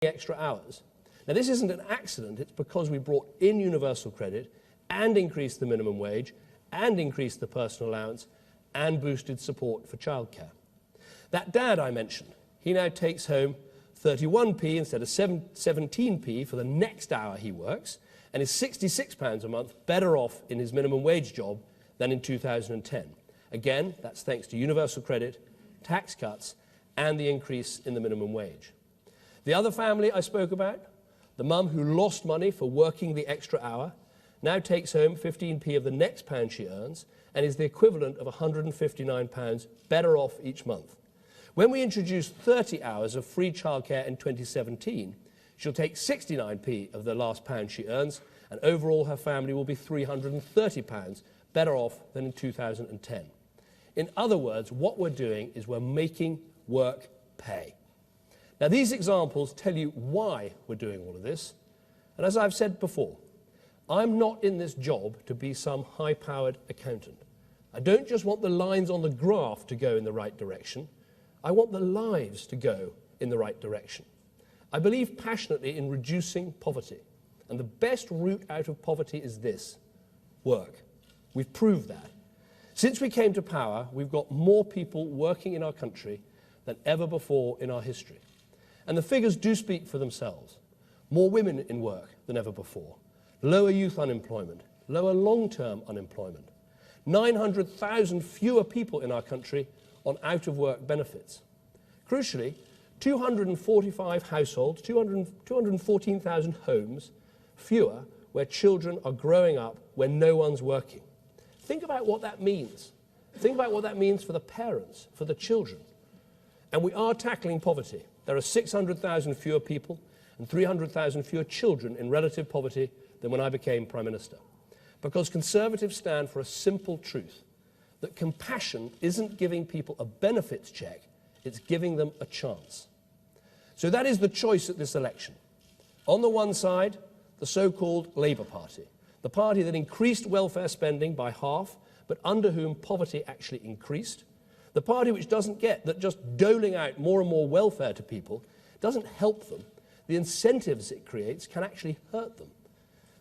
extra hours. Now, this isn't an accident. It's because we brought in universal credit and increased the minimum wage and increased the personal allowance and boosted support for childcare. That dad I mentioned, he now takes home 31p instead of 17p for the next hour he works, and is £66 a month better off in his minimum wage job than in 2010. Again, that's thanks to universal credit, tax cuts, and the increase in the minimum wage. The other family I spoke about, the mum who lost money for working the extra hour, now takes home 15p of the next pound she earns and is the equivalent of £159 better off each month. When we introduced 30 hours of free childcare in 2017, she'll take 69p of the last pound she earns, and overall her family will be £330 better off than in 2010. In other words, what we're doing is we're making work pay. Now, these examples tell you why we're doing all of this, and as I've said before, I'm not in this job to be some high-powered accountant. I don't just want the lines on the graph to go in the right direction. I want the lives to go in the right direction. I believe passionately in reducing poverty, and the best route out of poverty is this: work. We've proved that. Since we came to power, we've got more people working in our country than ever before in our history. And the figures do speak for themselves. More women in work than ever before. Lower youth unemployment, lower long-term unemployment. 900,000 fewer people in our country on out-of-work benefits. Crucially, 245 households, 214,000 homes fewer where children are growing up when no one's working. Think about what that means. Think about what that means for the parents, for the children. And we are tackling poverty. There are 600,000 fewer people and 300,000 fewer children in relative poverty than when I became Prime Minister. Because Conservatives stand for a simple truth, that compassion isn't giving people a benefits check, it's giving them a chance. So that is the choice at this election. On the one side, the so-called Labour Party, the party that increased welfare spending by half, but under whom poverty actually increased. The party which doesn't get that just doling out more and more welfare to people doesn't help them. The incentives it creates can actually hurt them.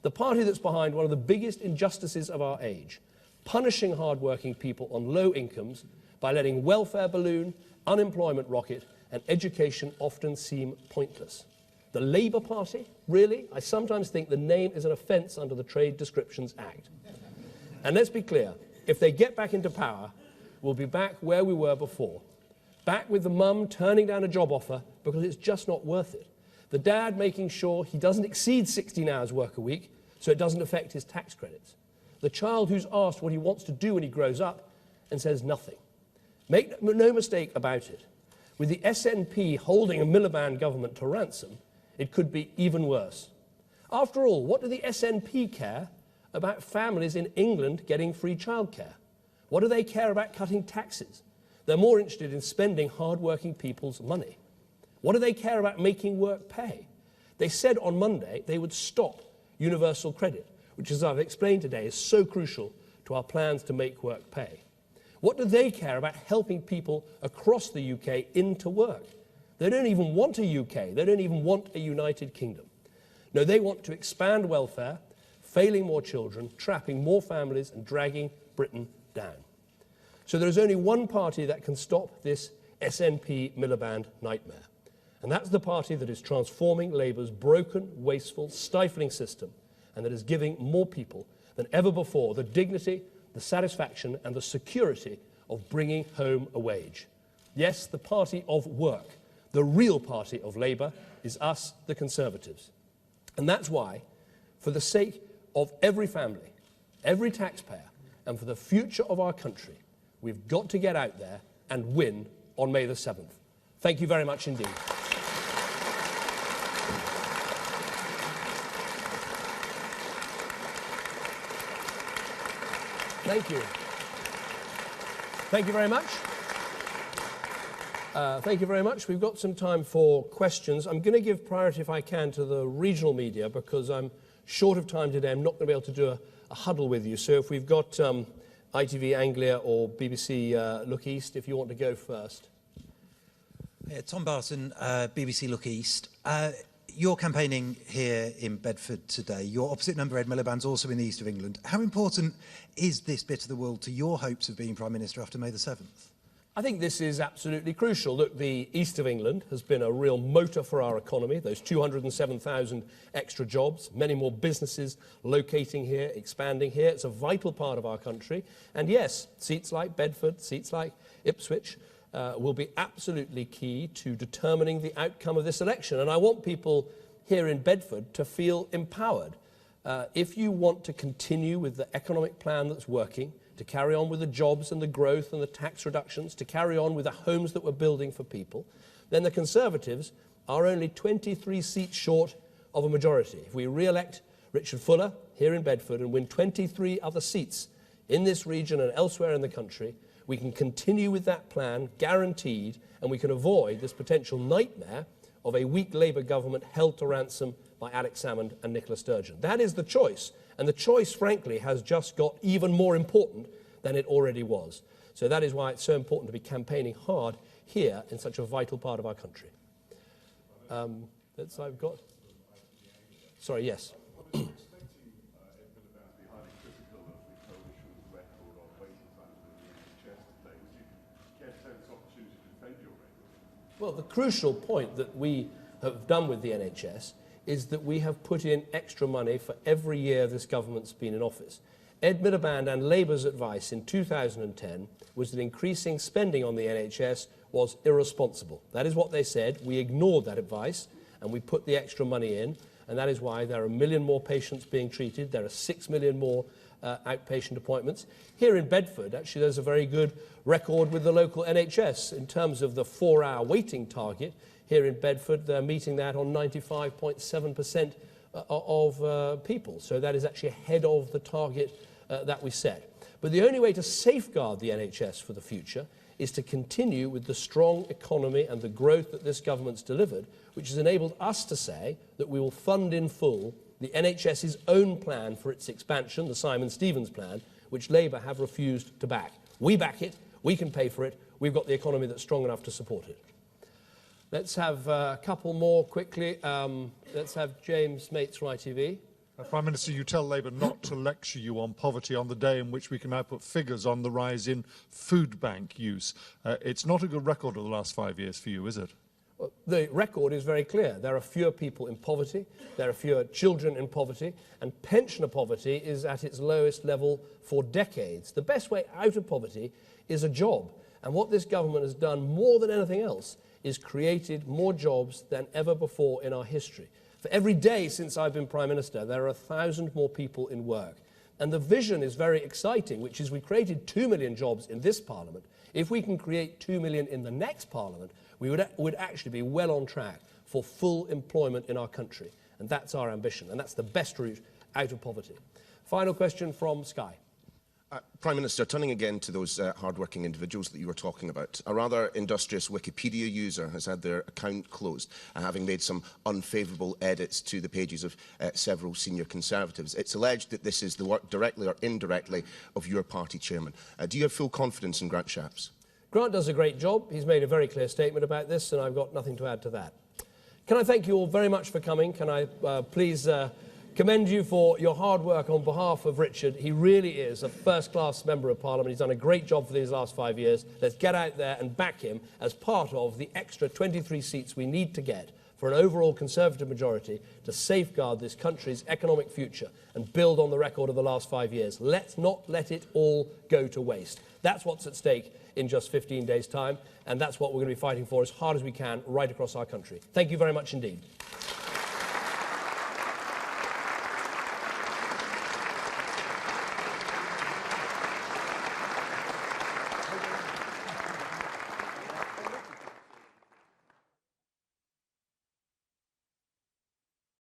The party that's behind one of the biggest injustices of our age, punishing hard-working people on low incomes by letting welfare balloon, unemployment rocket, and education often seem pointless. The Labour Party? Really? I sometimes think the name is an offence under the Trade Descriptions Act. And let's be clear, if they get back into power, we'll be back where we were before. Back with the mum turning down a job offer because it's just not worth it. The dad making sure he doesn't exceed 16 hours work a week so it doesn't affect his tax credits. The child who's asked what he wants to do when he grows up and says nothing. Make no mistake about it. With the SNP holding a Miliband government to ransom, it could be even worse. After all, what do the SNP care about families in England getting free childcare? What do they care about cutting taxes? They're more interested in spending hard-working people's money. What do they care about making work pay? They said on Monday they would stop universal credit, which, as I've explained today, is so crucial to our plans to make work pay. What do they care about helping people across the UK into work? They don't even want a UK. They don't even want a United Kingdom. No, they want to expand welfare, failing more children, trapping more families, and dragging Britain down. So there is only one party that can stop this SNP Miliband nightmare. And that's the party that is transforming Labour's broken, wasteful, stifling system, and that is giving more people than ever before the dignity, the satisfaction, and the security of bringing home a wage. Yes, the party of work, the real party of Labour, is us, the Conservatives. And that's why, for the sake of every family, every taxpayer, and for the future of our country, we've got to get out there and win on May the 7th. Thank you very much indeed. Thank you. Thank you very much. Thank you very much. We've got some time for questions. I'm going to give priority, if I can, to the regional media because I'm short of time today. I'm not going to be able to do a huddle with you. So if we've got ITV Anglia or BBC Look East, if you want to go first. Yeah, Tom Barton, BBC Look East. You're campaigning here in Bedford today. Your opposite number, Ed Miliband's also in the east of England. How important is this bit of the world to your hopes of being Prime Minister after May the 7th? I think this is absolutely crucial. Look, the east of England has been a real motor for our economy. Those 207,000 extra jobs, many more businesses locating here, expanding here. It's a vital part of our country. And yes, seats like Bedford, seats like Ipswich will be absolutely key to determining the outcome of this election. And I want people here in Bedford to feel empowered. If you want to continue with the economic plan that's working, to carry on with the jobs and the growth and the tax reductions, to carry on with the homes that we're building for people, then the Conservatives are only 23 seats short of a majority. If we re-elect Richard Fuller here in Bedford and win 23 other seats in this region and elsewhere in the country, we can continue with that plan, guaranteed, and we can avoid this potential nightmare of a weak Labour government held to ransom by Alex Salmond and Nicola Sturgeon. That is the choice. And the choice, frankly, has just got even more important than it already was. So that is why it's so important to be campaigning hard here in such a vital part of our country. I've got... Sorry, yes. Well, the crucial point that we have done with the NHS is that we have put in extra money for every year this government's been in office. Ed Miliband and Labour's advice in 2010 was that increasing spending on the NHS was irresponsible. That is what they said. We ignored that advice and we put the extra money in, and that is why there are 1 million more patients being treated. There are 6 million more outpatient appointments. Here in Bedford, actually, there's a very good record with the local NHS in terms of the 4-hour waiting target. Here in Bedford, they're meeting that on 95.7% of people. So that is actually ahead of the target that we set. But the only way to safeguard the NHS for the future is to continue with the strong economy and the growth that this government's delivered, which has enabled us to say that we will fund in full the NHS's own plan for its expansion, the Simon Stevens plan, which Labour have refused to back. We back it, we can pay for it, we've got the economy that's strong enough to support it. Let's have a couple more quickly. Let's have James Mates from ITV. Prime Minister, you tell Labour not to lecture you on poverty on the day in which we can now put figures on the rise in food bank use. It's not a good record of the last 5 years for you, is it? Well, the record is very clear. There are fewer people in poverty, there are fewer children in poverty, and pensioner poverty is at its lowest level for decades. The best way out of poverty is a job. And what this government has done more than anything else is created more jobs than ever before in our history. For every day since I've been Prime Minister, there are 1,000 more people in work. And the vision is very exciting, which is we created 2 million jobs in this Parliament. If we can create 2 million in the next Parliament, we would actually be well on track for full employment in our country. And that's our ambition, and that's the best route out of poverty. Final question from Sky. Prime Minister, turning again to those hard-working individuals that you were talking about, a rather industrious Wikipedia user has had their account closed, having made some unfavourable edits to the pages of several senior Conservatives. It's alleged that this is the work, directly or indirectly, of your party chairman. Do you have full confidence in Grant Shapps? Grant does a great job. He's made a very clear statement about this, and I've got nothing to add to that. Can I thank you all very much for coming? Can I please commend you for your hard work on behalf of Richard. He really is a first-class Member of Parliament. He's done a great job for these last 5 years. Let's get out there and back him as part of the extra 23 seats we need to get for an overall Conservative majority to safeguard this country's economic future and build on the record of the last 5 years. Let's not let it all go to waste. That's what's at stake in just 15 days' time, and that's what we're going to be fighting for as hard as we can right across our country. Thank you very much indeed.